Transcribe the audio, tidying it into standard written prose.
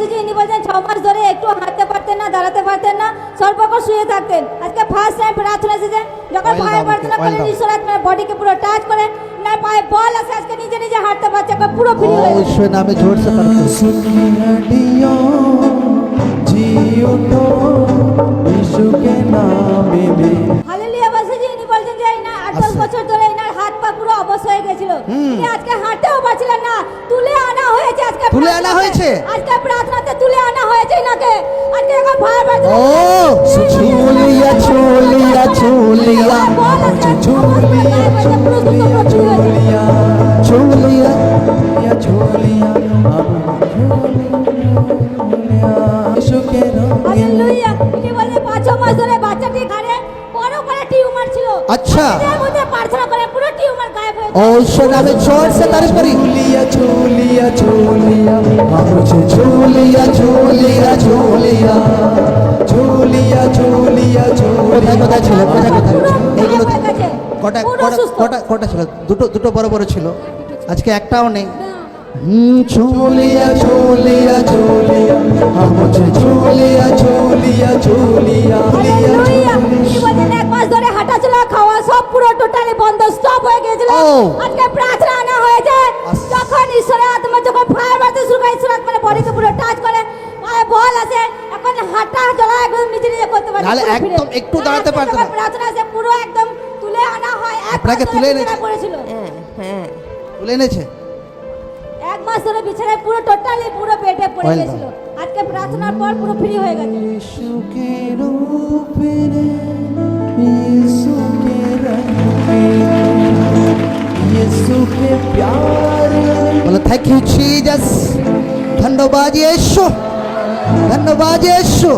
বসেছি, ইনি বলছেন 6 মাস ধরে একটু হাঁটতে পারতেন না, দাঁড়াতে পারতেন না, সর্বক্ষণ শুয়ে থাকতেন। আজকে ফার্স্ট টাইম প্রার্থনা এসেছে, যখন পায়ে প্রার্থনা করেন ঈশ্বর আপনার বডিকে পুরো টাচ করে না, পায়ে বল আছে, আজকে নিজে নিজে হাঁটতে পারছে, একবার পুরো ফ্রি হয়ে গেছে। ईश्वर नाम में जोर से হালেলুয়া বসেছি, ইনি বলছেন যে না 8-10 বছর ধরে এনার হাত পা পুরো অবশ হয়ে গেছিল, ইনি আজকে হাঁটতেও পারছিলেন না, তুলে আনা হয়েছে। আজকে তুলে আনা হয়েছে, আজকে প্রার্থনাতে তুলে আনা হয়েছে নাকে। আজকে এখন ভাই বাজে ও ছোলিয়া ছোলিয়া ছোলিয়া ছোলিয়া ছোলিয়া ছোলিয়া হালেলুয়া। ইনি বলে 5 মাস ধরে বাচ্চাটি ঘাড়ে বড় করে টিউমার ছিল। अच्छा এর মধ্যে প্রার্থনা করে পুরো টিউমার গায়েব হয়ে और ईश्वर नाम में जोर से तारीफ करी छोलिया छोलिया छोलिया मुझे छोलिया छोलिया छोलिया छोलिया छोलिया কোথায় কোথায় ছিল, কোথায় কোথায় এইগুলো কটা কটা কটা ছিল? দুটো দুটো বড় বড় ছিল, আজকে একটাও নেই। छोलिया छोलिया छोलिया मुझे छोलिया छोलिया छोलिया হালেলুয়া। ইনি বলেন 1 মাস ধরে হাঁটাচলা খাওয়া সব পুরো টোটালি বন্ধ, স্টপ হয়ে গিয়েছিল। আজকে প্রার্থনা আনা হয়েছে, যখন ঈশ্বরের আত্মা যখন ফায়ার মারতে শুরু করে, ঈশ্বর আত্মার বডিকে পুরো টাচ করে, পায়ে বল আছে, এখন হাঁটা চলা একদম নিজে নিজে করতে পারে, নালে একদম একটু দাঁড়াতে পারতো না। প্রার্থনা আছে পুরো একদম তুলে আনা হয়। আপনাকে তুলে এনেছে, পড়েছিল, হ্যাঁ তুলে এনেছে। 1 মাস ধরে বিছানায় পুরো টোটালি পুরো বেডে পড়ে গিয়েছিল, আজকে প্রার্থনার পর পুরো ফ্রি হয়ে গেছে। यीशु के रूप ने यीशु के रंग में यीशु के प्यार बोलो थैंक यू जीसस। धन्यवाद यीशु, धन्यवाद यीशु।